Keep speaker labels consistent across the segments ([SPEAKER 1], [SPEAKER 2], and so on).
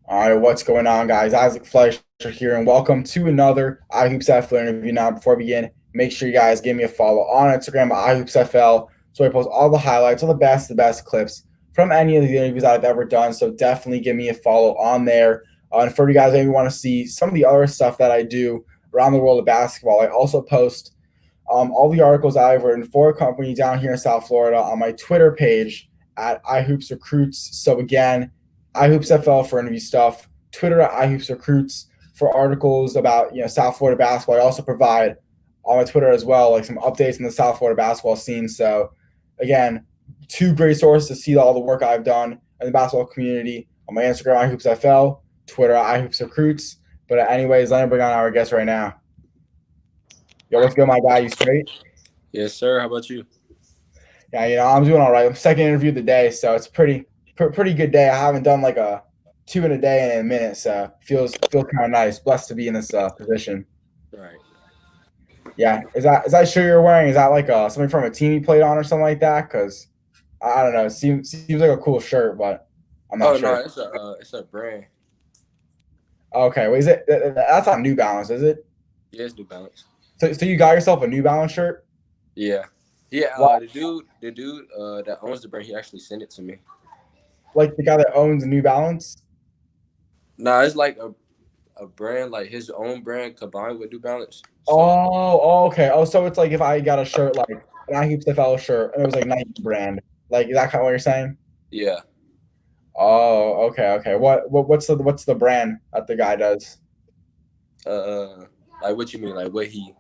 [SPEAKER 1] All right, what's going on, guys? Isaac Fleischer here, and welcome to another iHoopsFL interview. Now, before we begin, make sure you guys give me a follow on Instagram at iHoopsFL, so I post all the highlights, all the best clips from any of the interviews I've ever done. So definitely give me a follow on there. And for you guys, maybe want to see some of the other stuff that I do around the world of basketball, I also post all the articles I've written for a company down here in South Florida on my Twitter page at iHoopsRecruits. So again, iHoopsFL for interview stuff, Twitter at iHoopsRecruits for articles about South Florida basketball. I also provide on my Twitter as well like some updates in the South Florida basketball scene. So again, two great sources to see all the work I've done in the basketball community on my Instagram iHoopsFL, Twitter at iHoopsRecruits. But anyways, let me bring on our guest right now. Yo, what's good, my guy? You straight?
[SPEAKER 2] Yes, sir. How about you?
[SPEAKER 1] Yeah, I'm doing all right. I'm second interview of the day, so it's pretty good day. I haven't done like a two in a day in a minute, so feels kind of nice. Blessed to be in this position.
[SPEAKER 2] Right.
[SPEAKER 1] Yeah, is that shirt you're wearing? Is that like something from a team you played on or something like that? Because I don't know. It seems like a cool shirt, but I'm not
[SPEAKER 2] Oh no,
[SPEAKER 1] sure.
[SPEAKER 2] it's a brand.
[SPEAKER 1] Okay, wait, is it? That's not New Balance, is it?
[SPEAKER 2] Yeah, it's New Balance.
[SPEAKER 1] So you got yourself a New Balance shirt?
[SPEAKER 2] Yeah, yeah.
[SPEAKER 1] Wow,
[SPEAKER 2] The dude that owns the brand, he actually sent it to me.
[SPEAKER 1] like the guy that owns New Balance?
[SPEAKER 2] Nah, it's like a brand, like his own brand combined with New Balance. So
[SPEAKER 1] Okay. Oh, so it's like if I got a shirt like an I Heaps FL shirt and it was like Nike brand, like is that kind of what you're saying?
[SPEAKER 2] yeah.
[SPEAKER 1] Oh, okay. What's the brand that the guy does?
[SPEAKER 2] Like what you mean? Like what he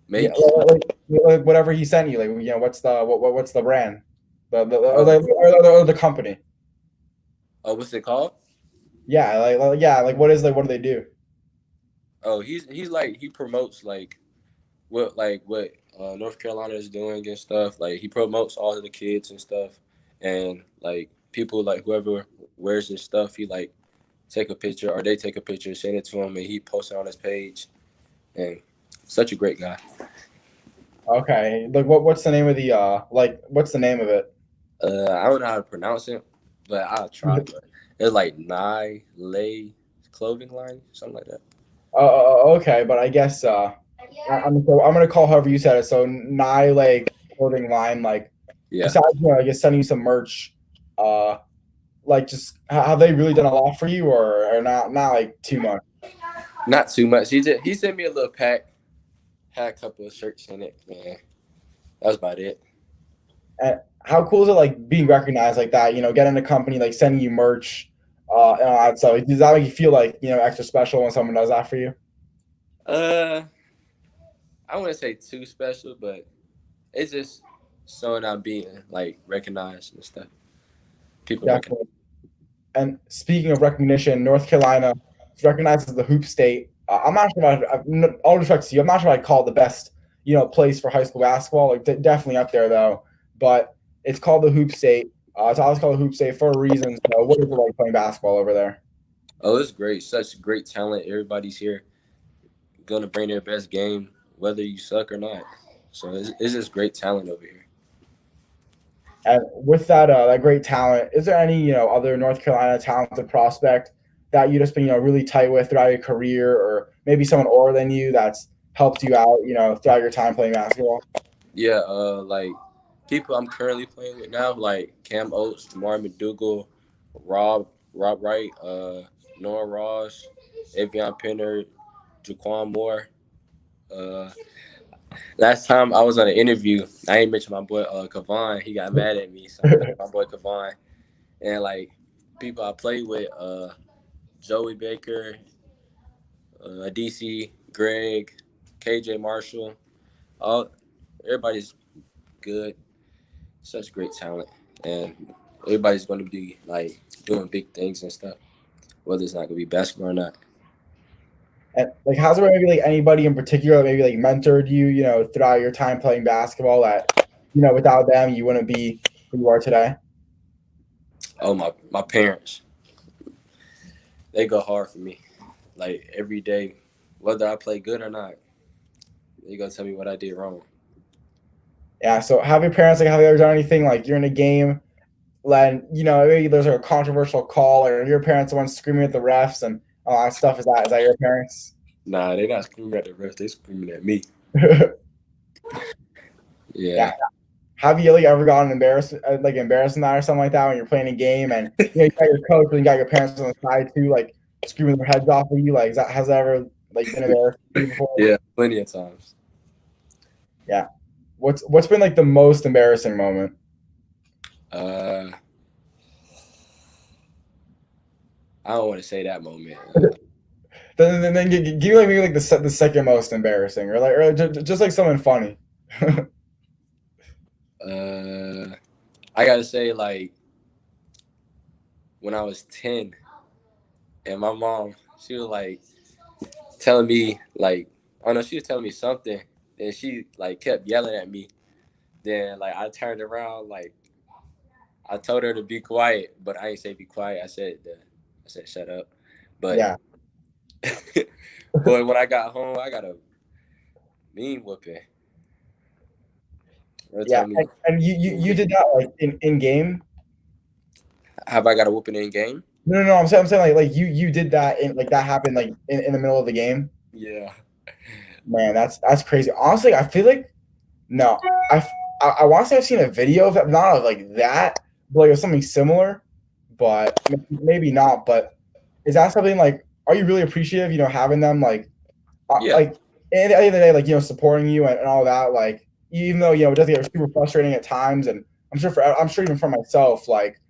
[SPEAKER 1] Yeah,
[SPEAKER 2] makes?
[SPEAKER 1] like whatever he sent you. Like what's the brand?
[SPEAKER 2] Oh,
[SPEAKER 1] Or the company.
[SPEAKER 2] what's it called?
[SPEAKER 1] Yeah, like what do they do?
[SPEAKER 2] Oh, he's like he promotes what North Carolina is doing and stuff. Like he promotes all of the kids and stuff, and like people like whoever wears his stuff, he like take a picture or they take a picture, send it to him, and he posts it on his page. And such a great guy.
[SPEAKER 1] Okay, like what's the name of the what's the name of it?
[SPEAKER 2] I don't know how to pronounce it, but I'll try. But it's like Nye Lay clothing line, something like that.
[SPEAKER 1] Okay, but I guess I'm gonna call however you said it. So Nile clothing line, like
[SPEAKER 2] Yeah,
[SPEAKER 1] besides I guess sending you some merch, uh, like just have they really done a lot for you or not like too much?
[SPEAKER 2] not too much. He sent me a little pack, had a couple of shirts in it. Man, that was about it.
[SPEAKER 1] And how cool is it like being recognized like that? Getting a company like sending you merch, and all that stuff. Does that make you feel like extra special when someone does that for you?
[SPEAKER 2] Uh, I wouldn't say too special, but it's just showing I'm being like recognized and stuff. People recognize.
[SPEAKER 1] Definitely. And speaking of recognition, North Carolina is recognized as the hoop state. I'm not sure all respect to you, I'm not sure I'd call it the best, place for high school basketball. Like definitely up there though. But it's called the hoop state. It's always called the hoop state for a reason. So what is it like playing basketball over there?
[SPEAKER 2] Oh, it's great. Such great talent. Everybody's here gonna bring their best game, whether you suck or not. So it's just great talent over here.
[SPEAKER 1] And with that great talent, is there any other North Carolina talented prospect that you just been really tight with throughout your career, or maybe someone older than you that's helped you out throughout your time playing basketball?
[SPEAKER 2] Yeah, like people I'm currently playing with now, like Cam Oates, Jamar McDougal, Rob Wright, Noah Ross, Avion Penner, Jaquan Moore. Uh, Last time I was on an interview, I ain't mention my boy Kavan. He got mad at me, so I mentioned my boy Kavan. And like people I played with, Joey Baker, DC, Greg, KJ Marshall, all everybody's good. Such great talent, and everybody's going to be like doing big things and stuff. Whether it's not going to be basketball or not.
[SPEAKER 1] And like, how's there maybe like anybody in particular that maybe like mentored you, throughout your time playing basketball that, without them you wouldn't be who you are today?
[SPEAKER 2] Oh my parents, they go hard for me, like every day, whether I play good or not. They gonna tell me what I did wrong.
[SPEAKER 1] Yeah. So have your parents like have they ever done anything like you're in a game? then maybe there's a controversial call, or your parents the ones screaming at the refs and all that stuff. Is that your parents?
[SPEAKER 2] Nah, they not screaming at the rest. They screaming at me.
[SPEAKER 1] Yeah.
[SPEAKER 2] Yeah.
[SPEAKER 1] Have you like ever gotten embarrassed in that or something like that when you're playing a game and you got your coach and you got your parents on the side too, like screaming their heads off of you? Like, has that ever like been embarrassing to you before?
[SPEAKER 2] Yeah, plenty of times.
[SPEAKER 1] Yeah. What's been like the most embarrassing moment?
[SPEAKER 2] Uh, I don't want to say that moment.
[SPEAKER 1] Then give me like maybe like the second most embarrassing, or just like something funny.
[SPEAKER 2] I gotta say, like, when I was 10, and my mom, she was like telling me, like, I don't know, she was telling me something, and she like kept yelling at me. Then like I turned around, like I told her to be quiet, but I ain't say be quiet. I said shut up. But
[SPEAKER 1] Yeah.
[SPEAKER 2] boy, when I got home, I got a mean whooping. They
[SPEAKER 1] Yeah.
[SPEAKER 2] told me,
[SPEAKER 1] And you did that like in game.
[SPEAKER 2] have I got a whooping in game?
[SPEAKER 1] No. I'm saying like you did that in like that happened like in the middle of the game.
[SPEAKER 2] Yeah.
[SPEAKER 1] Man, that's crazy. Honestly, I feel like no, I want to say I've seen a video of that, not of like that, but like of something similar, but maybe not. But is that something like? Are you really appreciative? Having them
[SPEAKER 2] Yeah.
[SPEAKER 1] like at the end of the day, like supporting you and all that. Like even though it does get super frustrating at times, and I'm sure even for myself, like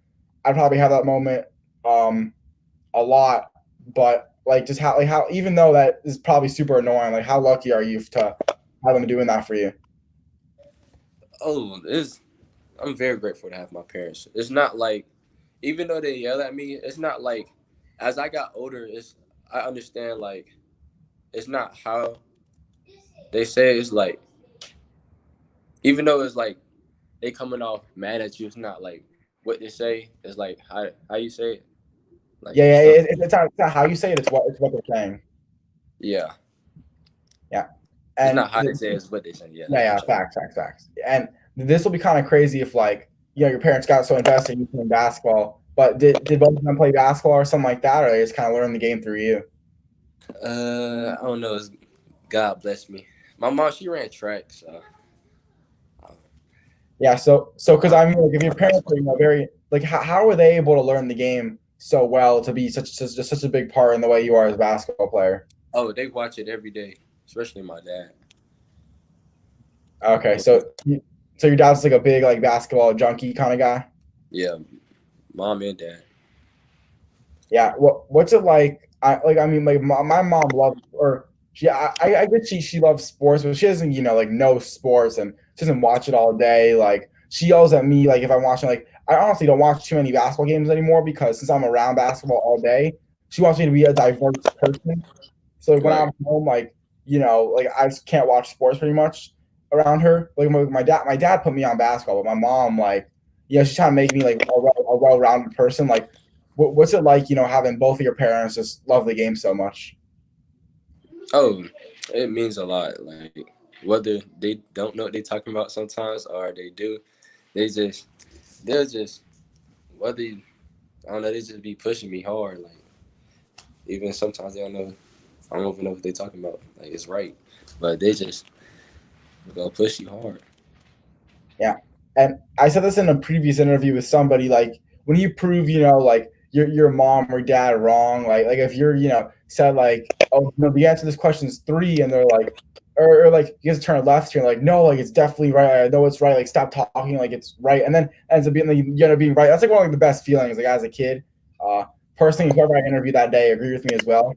[SPEAKER 1] I'd probably have that moment a lot, but like just how even though that is probably super annoying, like how lucky are you to have them doing that for you?
[SPEAKER 2] Oh, I'm very grateful to have my parents. It's not like, even though they yell at me, it's not like, as I got older, I understand, like, it's not how they say it. It's like, even though it's like they coming off mad at you, it's not like what they say. It's like how you say it, like
[SPEAKER 1] Yeah,
[SPEAKER 2] stuff.
[SPEAKER 1] it's not how you say it. It's what they're saying.
[SPEAKER 2] Yeah,
[SPEAKER 1] Yeah,
[SPEAKER 2] it's
[SPEAKER 1] and
[SPEAKER 2] not how they say it, it's what they say. Yeah,
[SPEAKER 1] yeah,
[SPEAKER 2] that's what I'm
[SPEAKER 1] yeah,
[SPEAKER 2] trying.
[SPEAKER 1] facts. And this will be kind of crazy if like your parents got so invested in you playing basketball. But did both of them play basketball or something like that, or they just kind of learned the game through you?
[SPEAKER 2] I don't know. God bless me. My mom, she ran track, so
[SPEAKER 1] Yeah, so because
[SPEAKER 2] I,
[SPEAKER 1] I mean, like if your parents are very like how are they able to learn the game so well to be such a big part in the way you are as a basketball player?
[SPEAKER 2] oh, they watch it every day, especially my dad.
[SPEAKER 1] Okay, so your dad's like a big like basketball junkie kind of guy.
[SPEAKER 2] Yeah, mom and dad.
[SPEAKER 1] Yeah. What's it like? I mean, like my mom loves, or I get she loves sports, but she doesn't like know sports and she doesn't watch it all day. Like she yells at me like if I'm watching, like I honestly don't watch too many basketball games anymore because since I'm around basketball all day, she wants me to be a diverse person. So like when
[SPEAKER 2] Right.
[SPEAKER 1] I'm home, like like I just can't watch sports pretty much around her. Like my dad put me on basketball, but my mom like she's trying to make me like a well-rounded person. Like what's it like having both of your parents just love the game so much?
[SPEAKER 2] Oh, it means a lot. Like, whether they don't know what they're talking about sometimes, or they do, they just they're just whether I don't know, they just be pushing me hard. Like, even sometimes they don't know. I don't even know what they're talking about. Like, it's right, but they just gonna push you hard.
[SPEAKER 1] Yeah. And I said this in a previous interview with somebody, like when you prove, like your mom or dad wrong, like if you're, said like, oh, no, the answer to this question is three, and they're like, or like you guys turn left here, like, no, like it's definitely right. I know it's right. Like stop talking like it's right. And then ends up being like you end up being right. That's like one of like, the best feelings, like as a kid. Personally, whoever I interviewed that day agreed with me as well.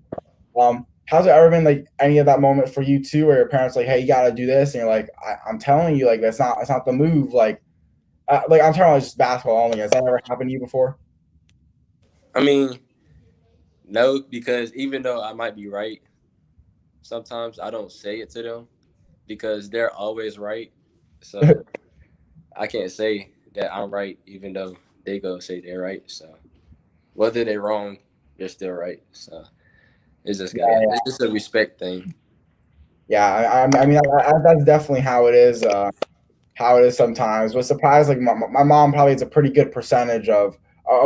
[SPEAKER 1] How's it ever been like any of that moment for you too, where your parents like, hey, you gotta do this, and you're like, I'm telling you, like that's not the move. Like I'm talking about just basketball only. Has that ever happened to you before?
[SPEAKER 2] I mean, no, because even though I might be right, sometimes I don't say it to them because they're always right. So I can't say that I'm right, even though they go say they're right. So whether they're wrong, they're still right. So it's just a respect thing.
[SPEAKER 1] Yeah, I mean that's definitely how it is. how it is sometimes. Was surprised like my mom probably has a pretty good percentage of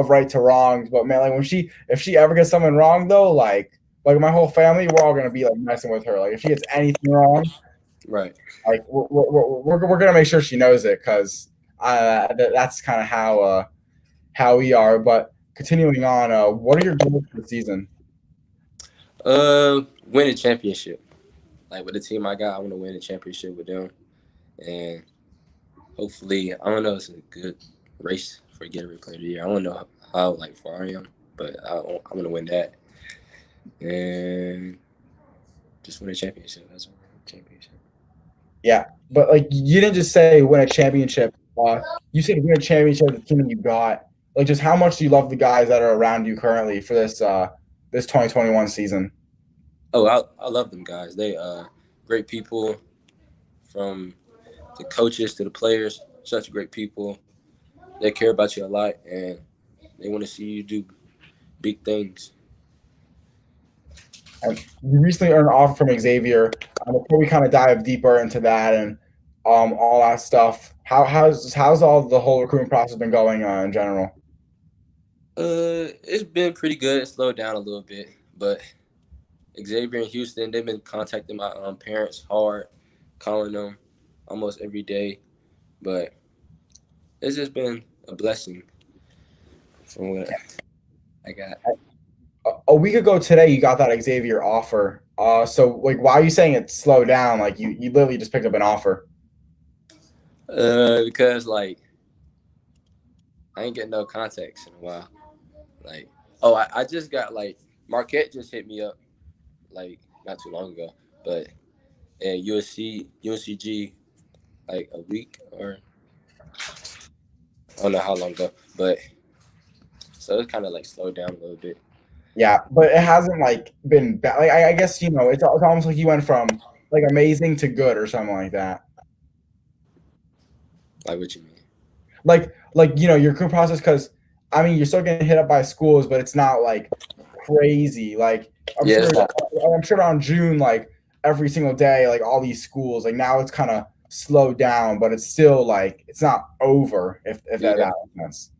[SPEAKER 1] right to wrongs, but man, like when she if she ever gets something wrong though, like my whole family, we're all gonna be like messing with her. Like if she gets anything wrong,
[SPEAKER 2] Right.
[SPEAKER 1] like we're gonna make sure she knows it because that's kind of how we are. But continuing on, what are your goals for the season?
[SPEAKER 2] Win a championship. Like with the team I got, I want to win a championship with them, and hopefully, I don't know. It's a good race for Gatorade Player of the Year. I don't know how like far I am, but I want to win that and just win a championship. That's all. Championship.
[SPEAKER 1] Yeah, but like you didn't just say win a championship. You said win a championship with the team you got. Like, just how much do you love the guys that are around you currently for this 2021 season?
[SPEAKER 2] Oh, I love them guys. They great people from the coaches to the players. Such great people. They care about you a lot, and they want to see you do big things.
[SPEAKER 1] And you recently earned an offer from Xavier. Before we kind of dive deeper into that and all that stuff, how's all the whole recruitment process been going in general?
[SPEAKER 2] It's been pretty good. It slowed down a little bit, but Xavier in Houston, they've been contacting my parents hard, calling them almost every day. But it's just been a blessing from what I got.
[SPEAKER 1] A week ago today, you got that Xavier offer. So like, why are you saying it slowed down? Like you literally just picked up an offer.
[SPEAKER 2] Because like I ain't getting no contacts in a while. Like, oh, I just got like Marquette just hit me up like not too long ago, but and UNCG like a week or I don't know how long ago, but so it's kind of like slowed down a little bit.
[SPEAKER 1] Yeah, but it hasn't like been bad. Like I guess it's almost like you went from like amazing to good or something like that.
[SPEAKER 2] Like what you mean?
[SPEAKER 1] Like your recruit process because I mean you're still getting hit up by schools, but it's not like crazy. Like I'm
[SPEAKER 2] Yeah,
[SPEAKER 1] sure
[SPEAKER 2] it's not.
[SPEAKER 1] I'm sure around June like every single day like all these schools like now it's kind of slowed down, but it's still like it's not over if
[SPEAKER 2] Yeah,
[SPEAKER 1] that makes sense.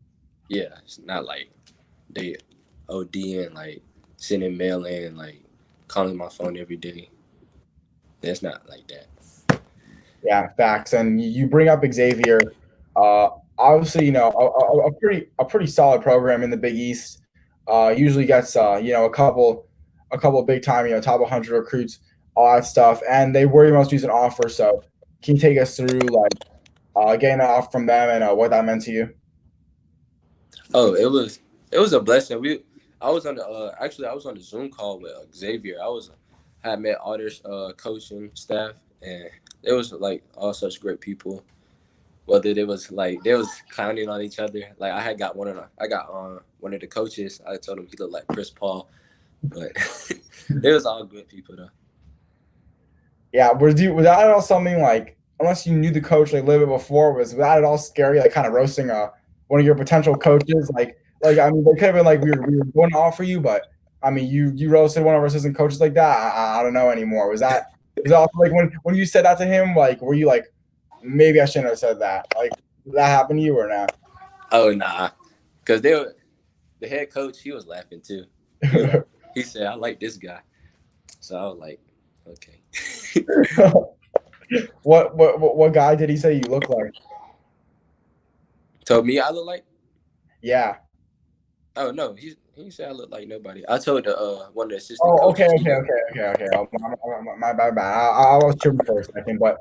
[SPEAKER 2] yeah. It's not like they ODing like sending mail in like calling my phone every day. It's not like that.
[SPEAKER 1] Yeah, facts. And you bring up Xavier. Obviously, a pretty solid program in the Big East. Usually gets a couple big time top 100 recruits, all that stuff. And they were your most recent offer. So can you take us through like getting an offer from them and what that meant to you?
[SPEAKER 2] Oh, it was a blessing. I was on the actually I was on the Zoom call with Xavier. Had met all their coaching staff, and it was like all such great people. Whether they was clowning on each other. Like I got on one of the coaches. I told him he looked like Chris Paul, but it was all good people though.
[SPEAKER 1] Yeah, was that at all something like unless you knew the coach like a little bit before, was that at all scary? Like kind of roasting one of your potential coaches? Like I mean, they could have been like we were going to offer you, but I mean you roasted one of our assistant coaches like that. I don't know anymore. Was that also like when you said that to him? Like were you like maybe I shouldn't have said that? Like did that happen to you or not?
[SPEAKER 2] Oh nah, because the head coach he was laughing too. He was like he said I like this guy, so I was like okay.
[SPEAKER 1] What guy did he say you look like?
[SPEAKER 2] Told me I look like.
[SPEAKER 1] Yeah.
[SPEAKER 2] Oh no, he said I look like nobody. I told the one of the assistant
[SPEAKER 1] Oh, okay,
[SPEAKER 2] coaches. He
[SPEAKER 1] okay,
[SPEAKER 2] looked.
[SPEAKER 1] okay, okay, okay. My bad. I was tripping for a second, but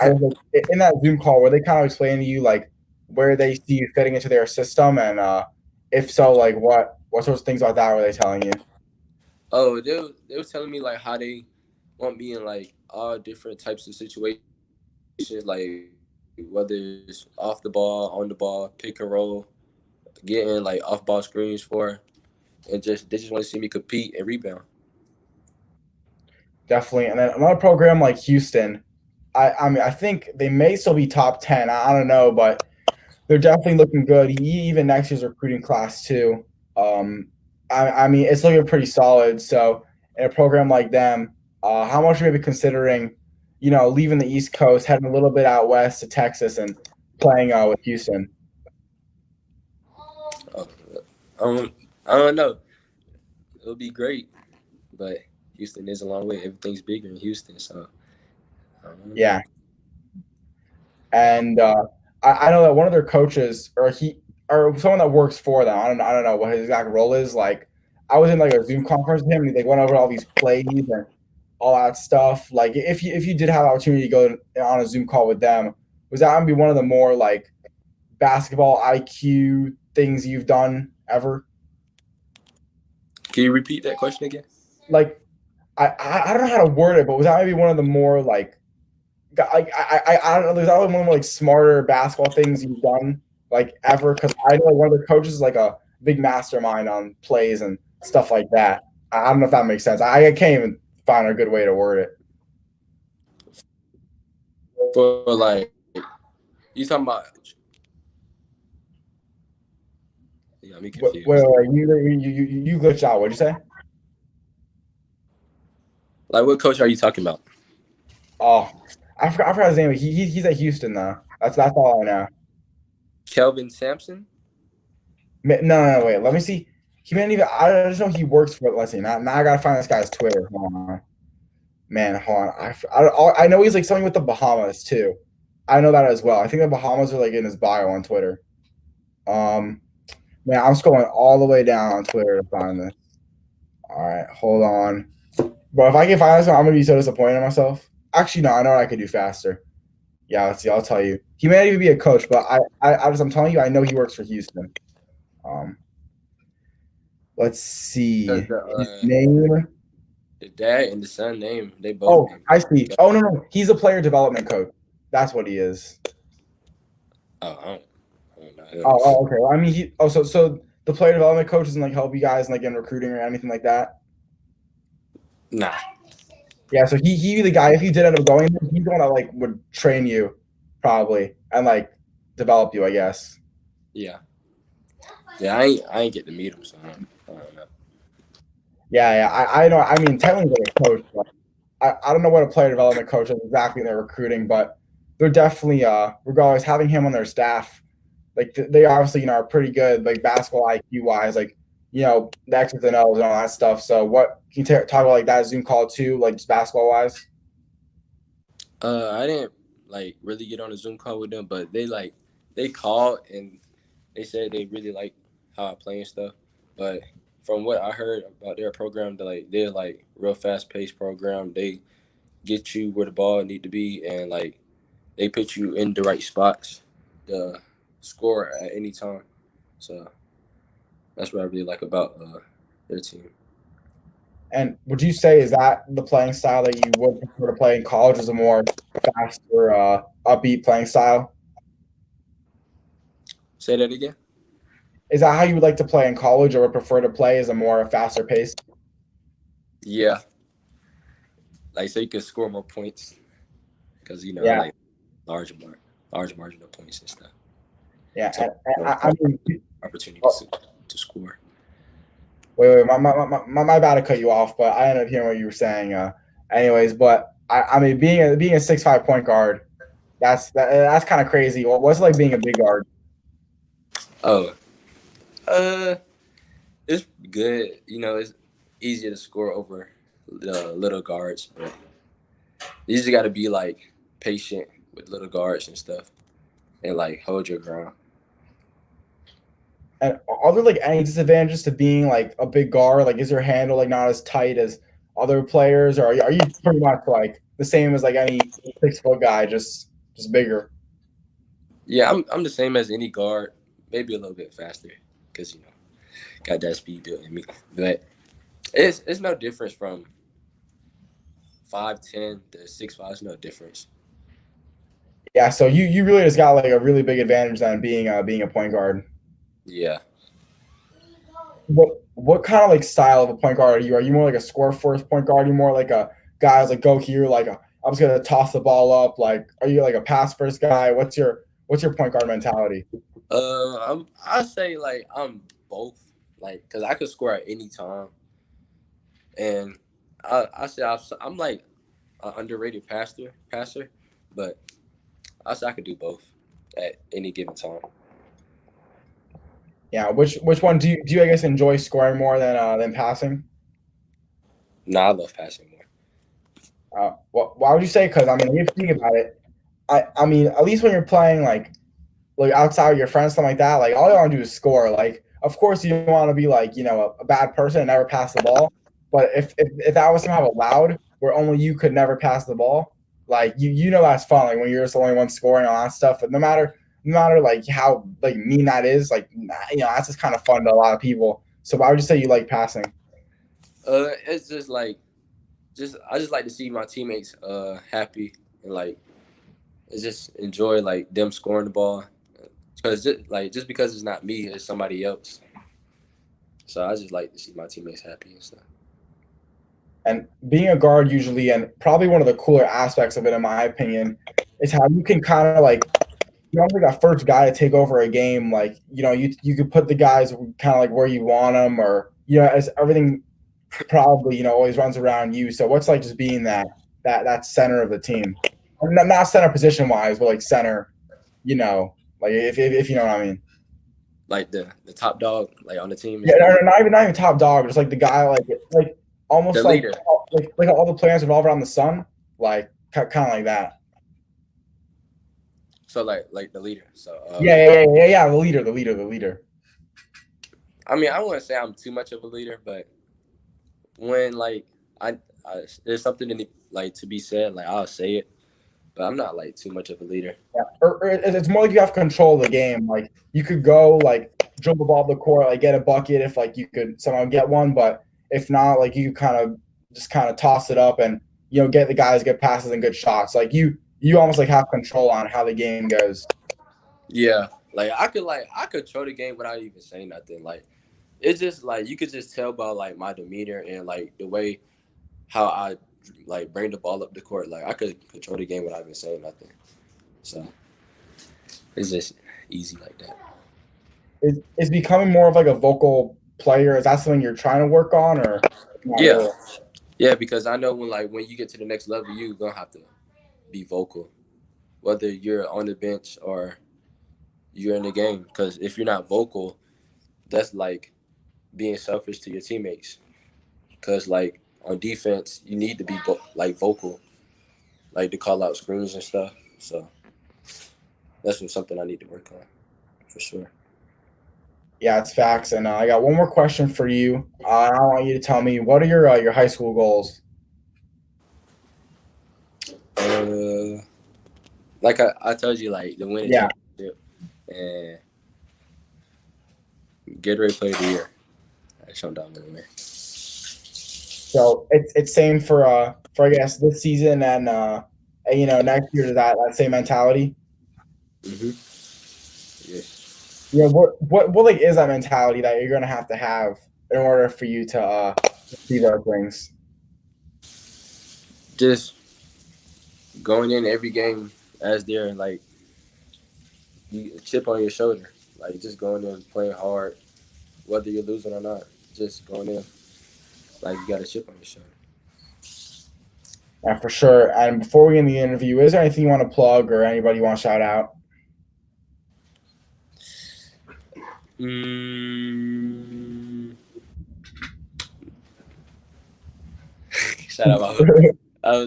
[SPEAKER 1] I was like, in that Zoom call, were they kind of explaining to you like where they see you fitting into their system, and if so, like what sorts of things about that were they telling you?
[SPEAKER 2] Oh, they was telling me like how they want me in like all different types of situations, like whether it's off the ball, on the ball, pick and roll, getting like off ball screens for, and just they just want to see me compete and rebound.
[SPEAKER 1] Definitely, and then another program like Houston, I mean I think they may still be top 10. I don't know, but they're definitely looking good. Even next year's recruiting class too. Um, I mean, it's looking pretty solid. So in a program like them, how much are you maybe considering? leaving the East Coast, heading a little bit out west to Texas, and playing with Houston?
[SPEAKER 2] Uh, I don't know. It'll be great, but Houston is a long way. Everything's bigger in Houston, so I don't know.
[SPEAKER 1] Yeah, and I know that one of their coaches, or someone that works for them. I don't know what his exact role is. Like, I was in like a Zoom conference with him, and they went over all these plays and all that stuff. Like, if you did have the opportunity to go on a Zoom call with them, was that gonna be one of the more like basketball IQ things you've done ever?
[SPEAKER 2] Can you repeat that question again?
[SPEAKER 1] Like, I don't know how to word it, but was that maybe one of the more like I don't know. There's always one of the like smarter basketball things you've done like ever because I know like, one of the coaches is like a big mastermind on plays and stuff like that. I don't know if that makes sense. I can't even find a good way to word it.
[SPEAKER 2] For like, you talking about? You got me
[SPEAKER 1] Wait, wait,
[SPEAKER 2] confused.
[SPEAKER 1] wait, you glitched out. What'd you say?
[SPEAKER 2] Like, what coach are you talking about?
[SPEAKER 1] Oh, I forgot his name. He's at Houston though. That's all I know.
[SPEAKER 2] Kelvin Sampson?
[SPEAKER 1] No, wait. Let me see. He didn't even. I just know he works for. Let's see. Now I gotta find this guy's Twitter. Hold on. Man, hold on. I know he's like something with the Bahamas too. I know that as well. I think the Bahamas are like in his bio on Twitter. Um, Man, I'm scrolling all the way down on Twitter to find this. All right, hold on. But if I can find this one, I'm gonna be so disappointed in myself. Actually, no, I know what I could do faster. Yeah, let's see. I'll tell you. He may not even be a coach, but I'm telling you, I know he works for Houston. Um, let's see
[SPEAKER 2] The
[SPEAKER 1] his name.
[SPEAKER 2] the dad and the son name, they both
[SPEAKER 1] Oh,
[SPEAKER 2] named.
[SPEAKER 1] I see. Oh no, he's a player development coach. That's what he is.
[SPEAKER 2] Oh, I don't know him.
[SPEAKER 1] Okay. Well, I mean, so the player development coach doesn't like help you guys like in recruiting or anything like that.
[SPEAKER 2] Nah.
[SPEAKER 1] Yeah, so he the guy if you did end up going, he's the one that like would train you probably and like develop you, I guess.
[SPEAKER 2] Yeah. Yeah, I ain't get to meet him, so I don't know.
[SPEAKER 1] Yeah, I know. I mean, technically like a coach, but I don't know what a player development coach is exactly in their recruiting, but they're definitely regardless having him on their staff, like they obviously are pretty good like basketball IQ wise, like the X's and O's and all that stuff. So what can you talk about like that Zoom call too, like just basketball wise?
[SPEAKER 2] I didn't like really get on a Zoom call with them, but they called and they said they really like how I play and stuff. But from what I heard about their program, they're like real fast paced program. They get you where the ball need to be and like they put you in the right spots to score at any time. So that's what I really like about their team.
[SPEAKER 1] And would you say is that the playing style that you would prefer to play in college is a more faster, upbeat playing style?
[SPEAKER 2] Say that again.
[SPEAKER 1] Is that how you would like to play in college or would prefer to play as a more faster pace?
[SPEAKER 2] Yeah, like so you can score more points because I
[SPEAKER 1] Yeah,
[SPEAKER 2] like large margin of points and stuff.
[SPEAKER 1] yeah.
[SPEAKER 2] So
[SPEAKER 1] I mean,
[SPEAKER 2] opportunities to score.
[SPEAKER 1] wait, my bad to cut you off, but I ended up hearing what you were saying. Anyways, but I mean, being a 6'5" point guard, that's kind of crazy. What's it like being a big guard?
[SPEAKER 2] Oh, uh, it's good. It's easier to score over the little guards, but you just got to be like patient with little guards and stuff, and like hold your ground.
[SPEAKER 1] And are there like any disadvantages to being like a big guard? Like, is your handle like not as tight as other players, or are you pretty much like the same as like any 6 foot guy, just bigger?
[SPEAKER 2] Yeah, I'm the same as any guard, maybe a little bit faster because got that speed built in me, but it's no difference from 5'10" to 6'5". It's no difference.
[SPEAKER 1] Yeah, so you really just got like a really big advantage then being a point guard.
[SPEAKER 2] Yeah.
[SPEAKER 1] What kind of like style of a point guard are you? Are you more like a score first point guard? Are you more like a guys like go here, like I'm just gonna toss the ball up? Like, are you like a pass first guy? What's your point guard mentality?
[SPEAKER 2] I say like I'm both, like, cause I could score at any time, and I say I'm like an underrated passer, but I say I could do both at any given time.
[SPEAKER 1] Yeah, which one do you I guess enjoy scoring more than passing?
[SPEAKER 2] Nah, I love passing more.
[SPEAKER 1] Why would you say? Because I mean, if you think about it, I mean, at least when you're playing like outside with your friends, something like that, like all you want to do is score. Like, of course, you don't want to be like a bad person and never pass the ball. But if that was somehow allowed, where only you could never pass the ball, like that's fun. Like when you're just the only one scoring all that stuff. But no matter like how like mean that is, like that's just kind of fun to a lot of people. So why would you say you like passing?
[SPEAKER 2] It's just like I just like to see my teammates happy and like it's just enjoy like them scoring the ball because just because it's not me, it's somebody else. So I just like to see my teammates happy and stuff.
[SPEAKER 1] And being a guard usually, and probably one of the cooler aspects of it, in my opinion, is how you can kind of like you're almost like a first guy to take over a game. Like you could put the guys kind of like where you want them, or as everything probably always runs around you. So what's like just being that center of the team, not center position wise, but like center, like if you know what I mean.
[SPEAKER 2] Like the top dog like on the team and
[SPEAKER 1] Yeah,
[SPEAKER 2] stuff.
[SPEAKER 1] no, not even top dog, just like the guy like
[SPEAKER 2] The
[SPEAKER 1] almost
[SPEAKER 2] leader.
[SPEAKER 1] like all the players revolve around the sun, like kind of like that.
[SPEAKER 2] So like the leader. So
[SPEAKER 1] Yeah. The leader.
[SPEAKER 2] I mean I wouldn't say I'm too much of a leader, but when like I there's something in the, like to be said, like I'll say it, but I'm not like too much of a leader.
[SPEAKER 1] Yeah, or it's more like you have control of the game. Like you could go like dribble the ball up the court, like get a bucket if like you could somehow get one, but if not, like you kind of just kind of toss it up and get the guys good passes and good shots. Like you almost like have control on how the game goes.
[SPEAKER 2] Yeah, like I could control the game without even saying nothing. Like it's just like you could just tell by like my demeanor and like the way how I like bring the ball up the court. Like I could control the game without even saying nothing. So it's just easy like that.
[SPEAKER 1] Is becoming more of like a vocal player? Is that something you're trying to work on, or not
[SPEAKER 2] Yeah,
[SPEAKER 1] really?
[SPEAKER 2] yeah, because I know when you get to the next level, you're gonna have to be vocal, whether you're on the bench or you're in the game. Because if you're not vocal, that's like being selfish to your teammates. Because like on defense, you need to be like vocal, like to call out screens and stuff. So that's something I need to work on for sure.
[SPEAKER 1] Yeah, it's facts. And I got one more question for you. I want you to tell me, what are your high school goals?
[SPEAKER 2] Uh, like I told you, like the winning
[SPEAKER 1] Yeah.
[SPEAKER 2] championship and Gatorade Player of the Year. I showed down the way.
[SPEAKER 1] So it's same for I guess this season and next year to that same mentality.
[SPEAKER 2] Yeah.
[SPEAKER 1] Yeah, what like is that mentality that you're gonna have to have in order for you to see those things?
[SPEAKER 2] Just going in every game as there, like you chip on your shoulder, like just going in and playing hard, whether you're losing or not. Just going in like you got a chip on your shoulder.
[SPEAKER 1] Yeah, for sure. And before we end the interview, is there anything you want to plug or anybody you want to shout out?
[SPEAKER 2] Mm. Shout out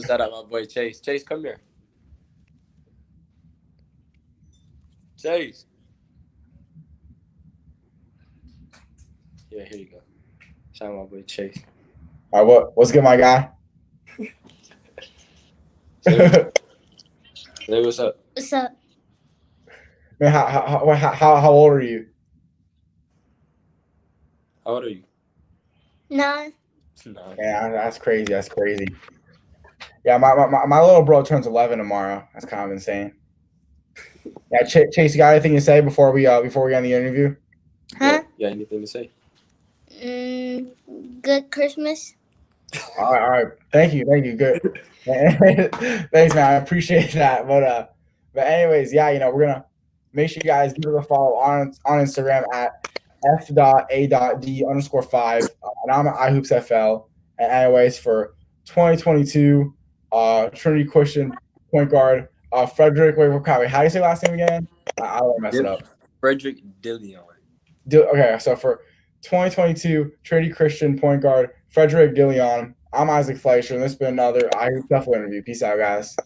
[SPEAKER 2] shout out my boy Chase. Chase, come here. Chase. Yeah, here you go. Shout out my boy Chase.
[SPEAKER 1] What's good, my guy?
[SPEAKER 2] Say what's up.
[SPEAKER 3] What's up?
[SPEAKER 1] Man, how old are you?
[SPEAKER 2] How old are you?
[SPEAKER 3] 9.
[SPEAKER 2] No.
[SPEAKER 1] Yeah, that's crazy. That's crazy. Yeah, my little bro turns 11 tomorrow. That's kind of insane. Yeah, Chase, you got anything to say before we end the interview?
[SPEAKER 3] Huh?
[SPEAKER 2] Yeah, anything to say?
[SPEAKER 3] Good Christmas.
[SPEAKER 1] All right. Thank you. Good. Thanks, man. I appreciate that. But anyways, yeah, we're gonna make sure you guys give us a follow on Instagram at f.a.d_5. And I'm at ihoopsfl. And anyways, for 2022, Trinity Christian point guard. Frederick. Wait, how do you say last name again? I don't mess it up.
[SPEAKER 2] Frederick Dilione.
[SPEAKER 1] Okay, so for 2022, Trinity Christian point guard Frederick Dilione. I'm Isaac Fleischer, and this has been another I Hoop Shuffle interview. Peace out, guys.